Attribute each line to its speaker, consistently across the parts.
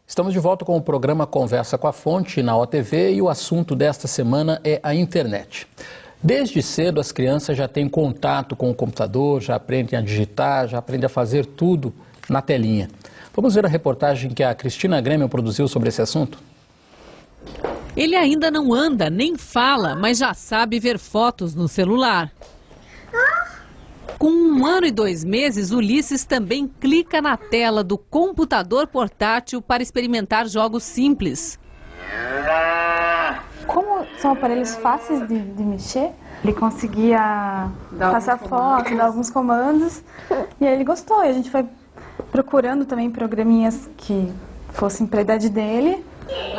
Speaker 1: Estamos de volta com o programa Conversa com a Fonte na OTV e o assunto desta semana é a internet. Desde cedo as crianças já têm contato com o computador, já aprendem a digitar, já aprendem a fazer tudo na telinha. Vamos ver a reportagem que a Cristina Grêmio produziu sobre esse assunto?
Speaker 2: Ele ainda não anda, nem fala, mas já sabe ver fotos no celular. Com 1 ano e 2 meses, Ulisses também clica na tela do computador portátil para experimentar jogos simples.
Speaker 3: Como são aparelhos fáceis de mexer, ele conseguia passar foto, dar alguns comandos, e aí ele gostou. E a gente foi procurando também programinhas que fossem para a idade dele.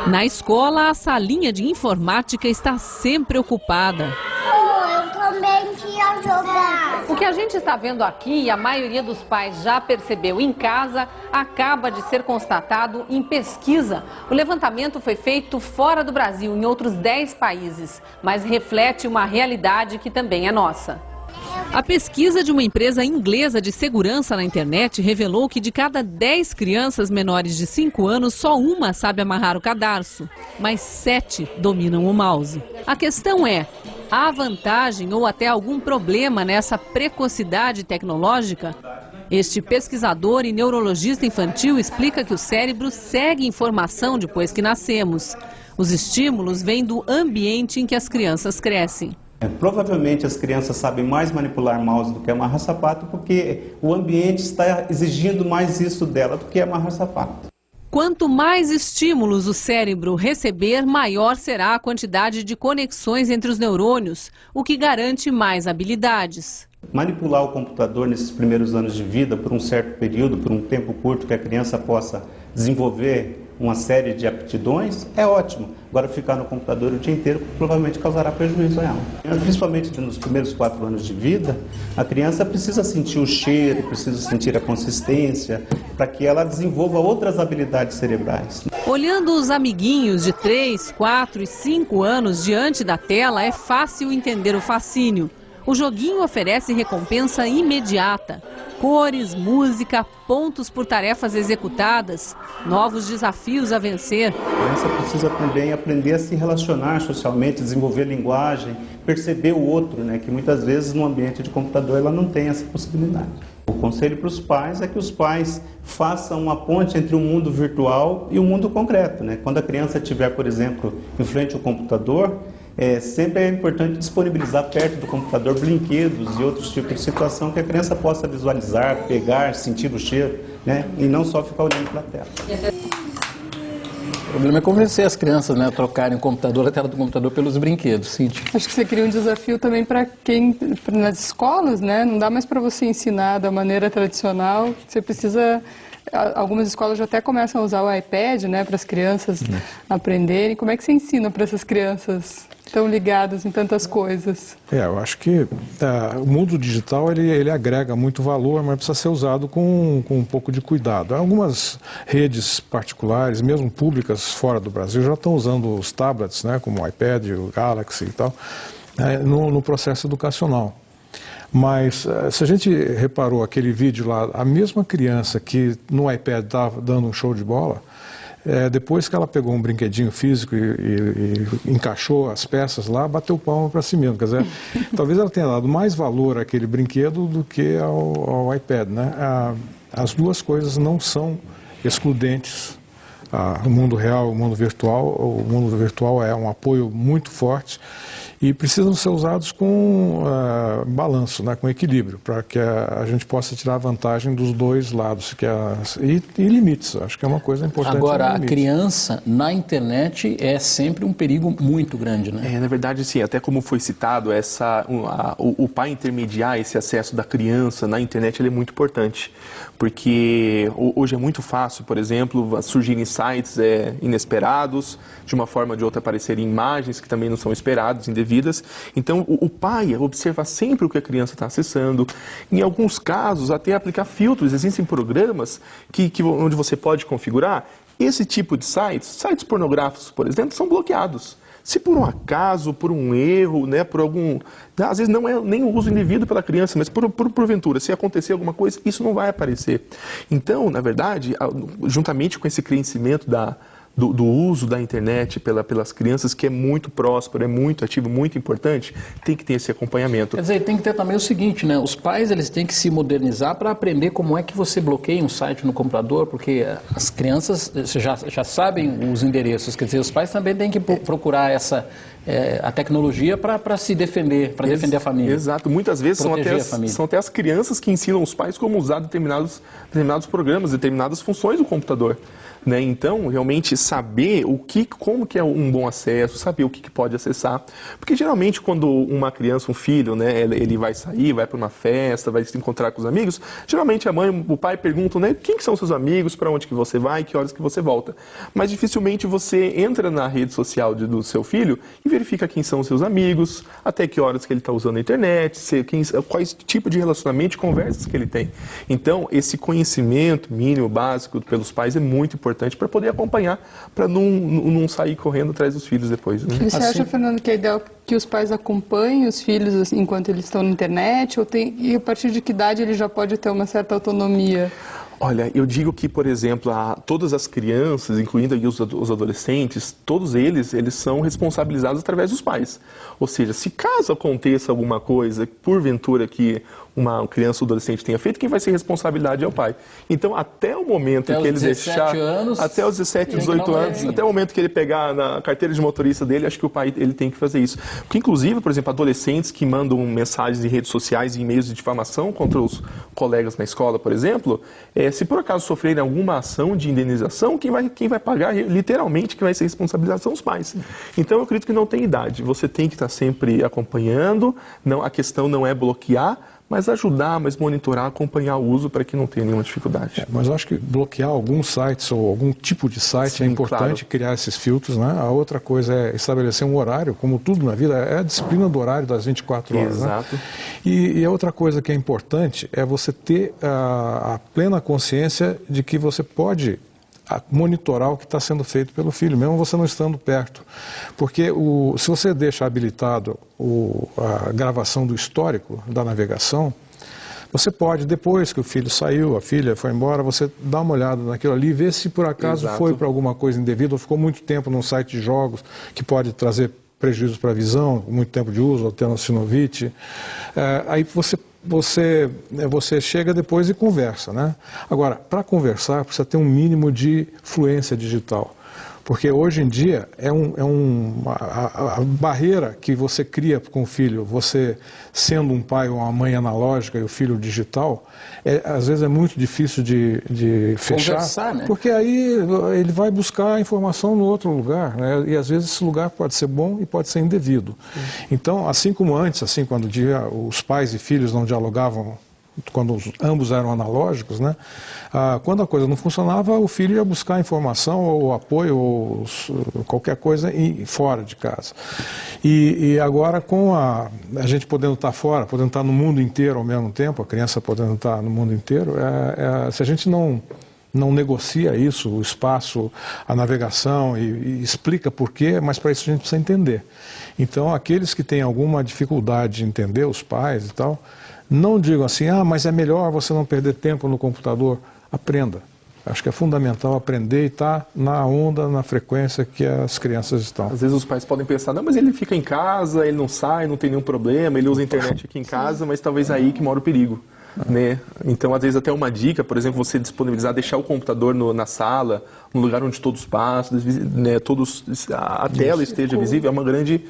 Speaker 2: Na escola, a salinha de informática está sempre ocupada.
Speaker 4: Eu também queria jogar.
Speaker 2: O que a gente está vendo aqui, e a maioria dos pais já percebeu em casa, acaba de ser constatado em pesquisa. O levantamento foi feito fora do Brasil, em outros 10 países, mas reflete uma realidade que também é nossa. A pesquisa de uma empresa inglesa de segurança na internet revelou que de cada 10 crianças menores de 5 anos, só uma sabe amarrar o cadarço, mas 7 dominam o mouse. A questão é, há vantagem ou até algum problema nessa precocidade tecnológica? Este pesquisador e neurologista infantil explica que o cérebro segue informação depois que nascemos. Os estímulos vêm do ambiente em que as crianças crescem.
Speaker 5: Provavelmente as crianças sabem mais manipular mouse do que amarrar sapato, porque o ambiente está exigindo mais isso dela do que amarrar sapato.
Speaker 2: Quanto mais estímulos o cérebro receber, maior será a quantidade de conexões entre os neurônios, o que garante mais habilidades.
Speaker 5: Manipular o computador nesses primeiros anos de vida, por um certo período, por um tempo curto, que a criança possa desenvolver uma série de aptidões, é ótimo. Agora, ficar no computador o dia inteiro provavelmente causará prejuízo a ela. Principalmente nos primeiros 4 anos de vida, a criança precisa sentir o cheiro, precisa sentir a consistência, para que ela desenvolva outras habilidades cerebrais.
Speaker 2: Olhando os amiguinhos de 3, 4 e 5 anos diante da tela, é fácil entender o fascínio. O joguinho oferece recompensa imediata. Cores, música, pontos por tarefas executadas, novos desafios a vencer.
Speaker 5: A criança precisa também aprender a se relacionar socialmente, desenvolver linguagem, perceber o outro, né? Que muitas vezes no ambiente de computador ela não tem essa possibilidade. O conselho para os pais é que os pais façam uma ponte entre o mundo virtual e o mundo concreto, né? Quando a criança estiver, por exemplo, em frente ao computador, sempre é importante disponibilizar perto do computador brinquedos e outros tipos de situação que a criança possa visualizar, pegar, sentir o cheiro, né? E não só ficar olhando para a tela.
Speaker 1: O problema é convencer as crianças, né, a trocarem o computador, a tela do computador pelos brinquedos, Cíntia.
Speaker 6: Acho que você cria um desafio também para quem, nas escolas, né? Não dá mais para você ensinar da maneira tradicional, você precisa... Algumas escolas já até começam a usar o iPad, né, para as crianças aprenderem. Como é que você ensina para essas crianças tão ligadas em tantas coisas?
Speaker 7: Eu acho que o mundo digital ele agrega muito valor, mas precisa ser usado com um pouco de cuidado. Algumas redes particulares, mesmo públicas fora do Brasil, já estão usando os tablets, né, como o iPad, o Galaxy e tal, no processo educacional. Mas se a gente reparou aquele vídeo lá, a mesma criança que no iPad estava dando um show de bola, depois que ela pegou um brinquedinho físico e encaixou as peças lá, bateu palma para si mesmo. Quer dizer, talvez ela tenha dado mais valor àquele brinquedo do que ao iPad, né? As duas coisas não são excludentes. O mundo real e o mundo virtual. O mundo virtual é um apoio muito forte e precisam ser usados com balanço, né, com equilíbrio, para que a gente possa tirar vantagem dos dois lados e limites. Acho que é uma coisa importante.
Speaker 1: Agora, a criança na internet é sempre um perigo muito grande, né?
Speaker 8: Na verdade, sim, até como foi citado, o pai intermediar esse acesso da criança na internet ele é muito importante, porque hoje é muito fácil, por exemplo, surgirem sites inesperados, de uma forma ou de outra aparecerem imagens que também não são esperadas, indevidas. Então, o pai observa sempre o que a criança está acessando. Em alguns casos, até aplicar filtros. Existem programas onde você pode configurar esse tipo de sites pornográficos, por exemplo, são bloqueados. Se por um acaso, por um erro, né, por algum... Às vezes não é nem o uso indevido pela criança, mas porventura, se acontecer alguma coisa, isso não vai aparecer. Então, na verdade, juntamente com esse crescimento do uso da internet pelas crianças, que é muito próspero, é muito ativo, muito importante, tem que ter esse acompanhamento.
Speaker 1: Quer dizer, tem que ter também o seguinte, né? Os pais, eles têm que se modernizar para aprender como é que você bloqueia um site no computador, porque as crianças já sabem os endereços. Quer dizer, os pais também têm que procurar a tecnologia para se defender, para defender a família.
Speaker 8: Exato. Muitas vezes são até as crianças que ensinam os pais como usar determinados programas, determinadas funções do computador. Né? Então, realmente saber como que é um bom acesso, saber o que pode acessar. Porque geralmente quando uma criança, um filho, né, ele vai sair, vai para uma festa, vai se encontrar com os amigos, geralmente a mãe, o pai perguntam, né, quem que são seus amigos, para onde que você vai, que horas que você volta. Mas dificilmente você entra na rede social do seu filho e verifica quem são os seus amigos, até que horas que ele está usando a internet, quais tipo de relacionamento e conversas que ele tem. Então, esse conhecimento mínimo, básico pelos pais é muito importante para poder acompanhar, para não sair correndo atrás dos filhos depois. Né?
Speaker 6: E você acha, Fernando, que é ideal que os pais acompanhem os filhos assim, enquanto eles estão na internet? E a partir de que idade ele já pode ter uma certa autonomia?
Speaker 8: Olha, eu digo que, por exemplo, todas as crianças, incluindo aí os adolescentes, todos eles são responsabilizados através dos pais. Ou seja, se caso aconteça alguma coisa, porventura que uma criança ou adolescente tenha feito, quem vai ser responsabilidade é o pai. Então, até o momento que ele deixar... Até os 17, 18 anos, até o momento que ele pegar na carteira de motorista dele, acho que o pai ele tem que fazer isso. Porque, inclusive, por exemplo, adolescentes que mandam mensagens em redes sociais e e-mails de difamação contra os colegas na escola, por exemplo, se por acaso sofrerem alguma ação de indenização, quem vai pagar, literalmente, quem vai ser responsabilizado são os pais. Então, eu acredito que não tem idade. Você tem que estar sempre acompanhando, a questão não é bloquear, mas ajudar, mas monitorar, acompanhar o uso para que não tenha nenhuma dificuldade.
Speaker 7: Mas eu acho que bloquear alguns sites ou algum tipo de site Sim, é importante, criar esses filtros, né? A outra coisa é estabelecer um horário, como tudo na vida, é a disciplina do horário das 24 horas.
Speaker 8: Exato.
Speaker 7: Né? E a outra coisa que é importante é você ter a plena consciência de que você pode monitorar o que está sendo feito pelo filho, mesmo você não estando perto. Porque se você deixa habilitado a gravação do histórico da navegação, você pode, depois que o filho saiu, a filha foi embora, você dá uma olhada naquilo ali e ver se por acaso foi para alguma coisa indevida ou ficou muito tempo num site de jogos que pode trazer prejuízos para a visão, muito tempo de uso, tendo sinovite. Aí você chega depois e conversa, né? Agora, para conversar, precisa ter um mínimo de fluência digital. Porque hoje em dia a barreira que você cria com o filho, você sendo um pai ou uma mãe analógica e o filho digital, às vezes é muito difícil de fechar.
Speaker 1: Conversar, né? Porque
Speaker 7: aí ele vai buscar a informação no outro lugar, né? E às vezes esse lugar pode ser bom e pode ser indevido. Então, assim como antes, quando os pais e filhos não dialogavam, quando ambos eram analógicos, né? Quando a coisa não funcionava, o filho ia buscar informação ou apoio ou qualquer coisa fora de casa. E agora, com a gente podendo estar fora, podendo estar no mundo inteiro ao mesmo tempo, a criança podendo estar no mundo inteiro, se a gente não negocia isso, o espaço, a navegação e explica por quê, mas para isso a gente precisa entender. Então, aqueles que têm alguma dificuldade de entender, os pais e tal, não digam assim, mas é melhor você não perder tempo no computador. Aprenda. Acho que é fundamental aprender e estar na onda, na frequência que as crianças estão.
Speaker 8: Às vezes os pais podem pensar, não, mas ele fica em casa, ele não sai, não tem nenhum problema, ele usa a internet aqui em casa, mas talvez aí que mora o perigo. Né? Então, às vezes, até uma dica, por exemplo, você disponibilizar, deixar o computador na sala, no lugar onde todos passam, né, a tela esteja visível, é um grande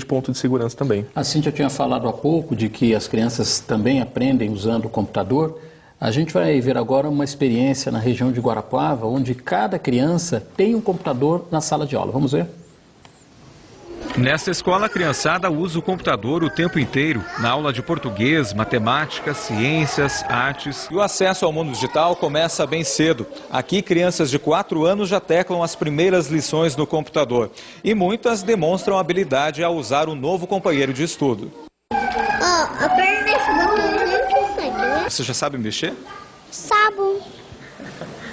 Speaker 8: ponto de segurança também.
Speaker 1: A Cíntia tinha falado há pouco de que as crianças também aprendem usando o computador. A gente vai ver agora uma experiência na região de Guarapuava, onde cada criança tem um computador na sala de aula. Vamos ver?
Speaker 9: Nessa escola, a criançada usa o computador o tempo inteiro, na aula de português, matemática, ciências, artes.
Speaker 10: E o acesso ao mundo digital começa bem cedo. Aqui, crianças de 4 anos já teclam as primeiras lições no computador. E muitas demonstram habilidade ao usar o novo companheiro de estudo.
Speaker 4: Aperta esse botão.
Speaker 10: Você já sabe mexer?
Speaker 4: Sabo.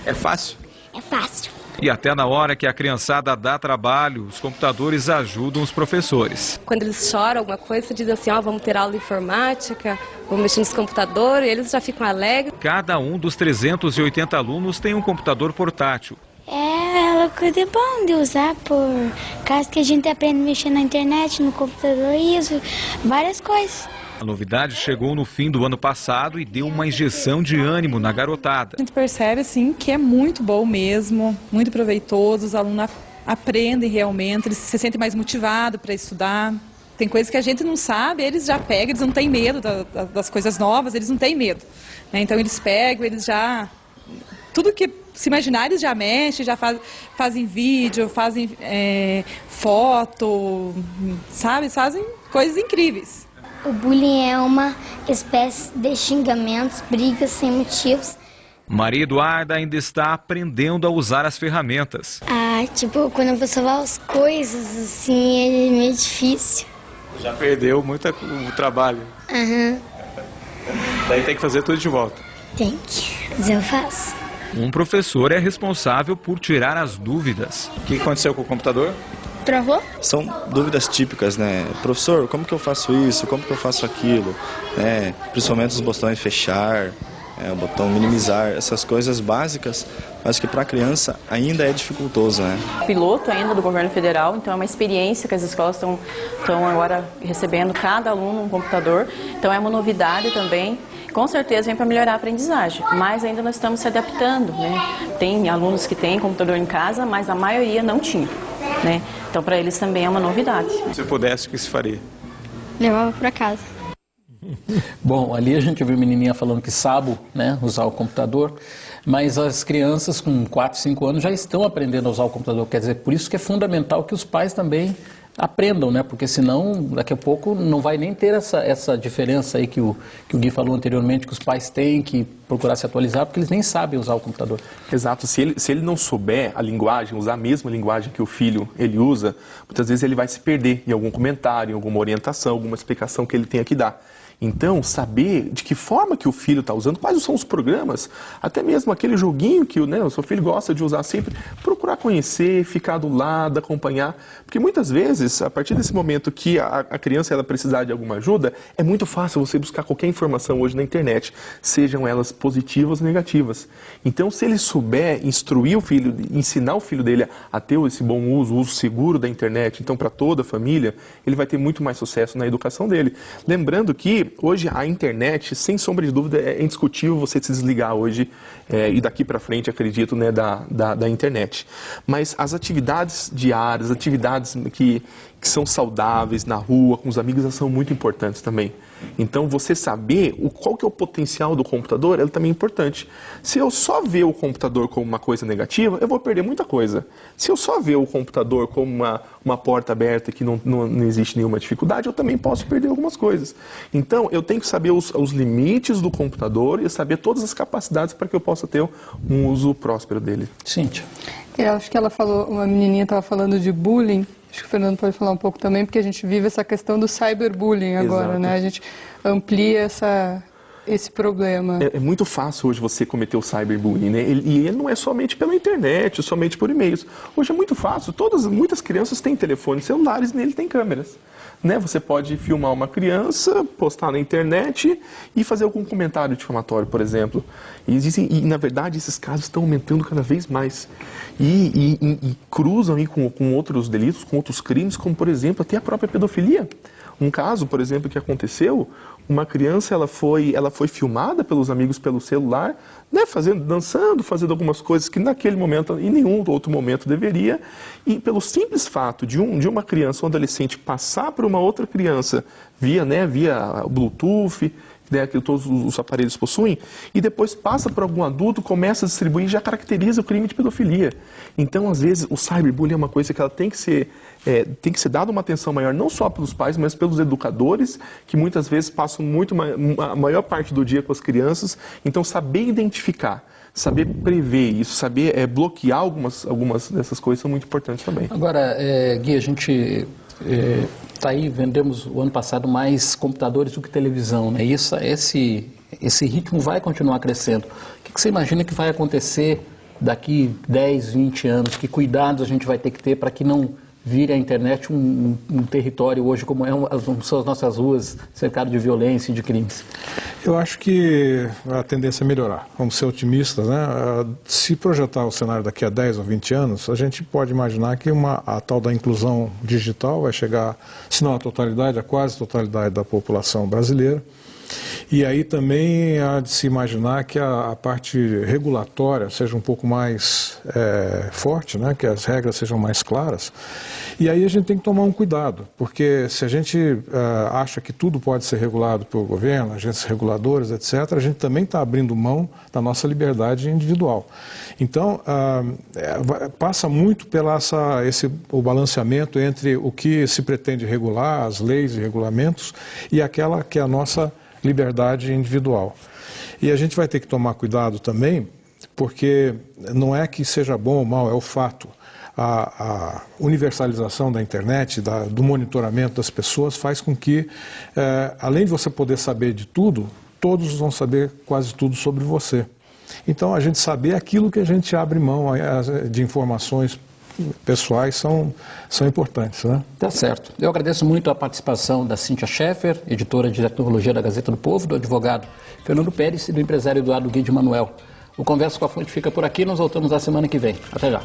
Speaker 10: É fácil?
Speaker 4: É fácil.
Speaker 9: E até na hora que a criançada dá trabalho, os computadores ajudam os professores.
Speaker 11: Quando eles choram alguma coisa, você diz assim, vamos ter aula de informática, vamos mexer nesse computador, e eles já ficam alegres.
Speaker 9: Cada um dos 380 alunos tem um computador portátil.
Speaker 4: É uma coisa bom de usar por causa que a gente aprende a mexer na internet, no computador e isso, várias coisas.
Speaker 9: A novidade chegou no fim do ano passado e deu uma injeção de ânimo na garotada.
Speaker 12: A gente percebe assim que é muito bom mesmo, muito proveitoso, os alunos aprendem realmente, eles se sentem mais motivados para estudar. Tem coisas que a gente não sabe, eles já pegam, eles não têm medo das coisas novas, eles não têm medo, né? Então eles pegam, eles já... Tudo que se imaginar, eles já mexem, já fazem vídeo, fazem foto, sabe? Fazem coisas incríveis.
Speaker 4: O bullying é uma espécie de xingamentos, brigas sem motivos.
Speaker 9: Maria Eduarda ainda está aprendendo a usar as ferramentas.
Speaker 4: Tipo, quando a pessoa fala as coisas, assim, é meio difícil.
Speaker 10: Já perdeu muito o trabalho. Daí tem que fazer tudo de volta.
Speaker 4: Tem que, mas eu faço.
Speaker 9: Um professor é responsável por tirar as dúvidas.
Speaker 10: O que aconteceu com o computador?
Speaker 4: Travou?
Speaker 13: São dúvidas típicas, né? Professor, como que eu faço isso? Como que eu faço aquilo? Principalmente os botões fechar, o botão minimizar, essas coisas básicas, mas que para a criança ainda é dificultoso, né?
Speaker 14: Piloto ainda do governo federal, então é uma experiência que as escolas estão agora recebendo, cada aluno um computador, então é uma novidade também. Com certeza vem para melhorar a aprendizagem, mas ainda nós estamos se adaptando, né? Tem alunos que têm computador em casa, mas a maioria não tinha, né? Então para eles também é uma novidade.
Speaker 10: Se eu pudesse, o que se faria?
Speaker 4: Levava para casa.
Speaker 1: Bom, ali a gente viu a menininha falando que sabe, né, usar o computador, mas as crianças com 4, 5 anos já estão aprendendo a usar o computador, quer dizer, por isso que é fundamental que os pais também aprendam, né? Porque senão daqui a pouco não vai nem ter essa diferença aí que o Gui falou anteriormente, que os pais têm que procurar se atualizar, porque eles nem sabem usar o computador.
Speaker 8: Exato, se ele não souber a linguagem, usar a mesma linguagem que o filho ele usa, muitas vezes ele vai se perder em algum comentário, em alguma orientação, alguma explicação que ele tenha que dar. Então, saber de que forma que o filho está usando, quais são os programas, até mesmo aquele joguinho que o seu filho gosta de usar sempre, procurar conhecer, ficar do lado, acompanhar, porque muitas vezes, a partir desse momento que a criança ela precisar de alguma ajuda, é muito fácil você buscar qualquer informação hoje na internet, sejam elas positivas ou negativas. Então, se ele souber instruir o filho, ensinar o filho dele a ter esse bom uso, o uso seguro da internet, então para toda a família, ele vai ter muito mais sucesso na educação dele. Lembrando que hoje a internet, sem sombra de dúvida, é indiscutível você se desligar hoje e daqui para frente, acredito, né, da internet. Mas as atividades diárias, atividades que são saudáveis na rua, com os amigos, elas são muito importantes também. Então, você saber qual que é o potencial do computador, é também importante. Se eu só ver o computador como uma coisa negativa, eu vou perder muita coisa. Se eu só ver o computador como uma porta aberta que não existe nenhuma dificuldade, eu também posso perder algumas coisas. Então, eu tenho que saber os limites do computador e saber todas as capacidades para que eu possa ter um uso próspero dele.
Speaker 1: Cíntia.
Speaker 6: Eu acho que ela falou, uma menininha estava falando de bullying. Acho que o Fernando pode falar um pouco também, porque a gente vive essa questão do cyberbullying agora, Exato. Né? A gente amplia esse problema.
Speaker 8: É muito fácil hoje você cometer o cyberbullying, né? E ele não é somente pela internet, somente por e-mails. Hoje é muito fácil, muitas crianças têm telefones celulares e nele tem câmeras. Né? Você pode filmar uma criança, postar na internet e fazer algum comentário difamatório, por exemplo. E na verdade, esses casos estão aumentando cada vez mais. E cruzam aí com outros delitos, com outros crimes, como, por exemplo, até a própria pedofilia. Um caso, por exemplo, que aconteceu, uma criança ela foi filmada pelos amigos pelo celular, né, dançando, fazendo algumas coisas que naquele momento, em nenhum outro momento deveria, e pelo simples fato de uma criança, um adolescente, passar por uma outra criança via Bluetooth, né, que todos os aparelhos possuem, e depois passa por algum adulto, começa a distribuir, já caracteriza o crime de pedofilia. Então, às vezes, o cyberbullying é uma coisa que ela tem que ser dada uma atenção maior, não só pelos pais, mas pelos educadores, que muitas vezes passam a maior parte do dia com as crianças. Então, saber identificar, saber prever isso, saber bloquear algumas dessas coisas são muito importantes também.
Speaker 1: Agora, Gui, a gente está aí, vendemos o ano passado mais computadores do que televisão, né? Esse ritmo vai continuar crescendo. O que você imagina que vai acontecer daqui 10, 20 anos? Que cuidados a gente vai ter que ter para que não vire a internet um território hoje como são as nossas ruas, cercado de violência e de crimes?
Speaker 7: Eu acho que a tendência é melhorar. Vamos ser otimistas, né? Se projetar o cenário daqui a 10 ou 20 anos, a gente pode imaginar que a tal da inclusão digital vai chegar, se não a totalidade, a quase totalidade da população brasileira. E aí também há de se imaginar que a parte regulatória seja um pouco mais forte, né? Que as regras sejam mais claras. E aí a gente tem que tomar um cuidado, porque se a gente acha que tudo pode ser regulado pelo governo, agências reguladoras, etc., a gente também está abrindo mão da nossa liberdade individual. Então, passa muito pela o balanceamento entre o que se pretende regular, as leis e regulamentos, e aquela que é a nossa liberdade individual. E a gente vai ter que tomar cuidado também, porque não é que seja bom ou mal, é o fato. A universalização da internet, do monitoramento das pessoas, faz com que, além de você poder saber de tudo, todos vão saber quase tudo sobre você. Então, a gente saber aquilo que a gente abre mão de informações pessoais são importantes, né?
Speaker 1: Tá certo. Eu agradeço muito a participação da Cíntia Scheffer, editora de Tecnologia da Gazeta do Povo, do advogado Fernando Pérez e do empresário Eduardo Guide Manuel. O Conversa com a Fonte fica por aqui, nós voltamos na semana que vem. Até já.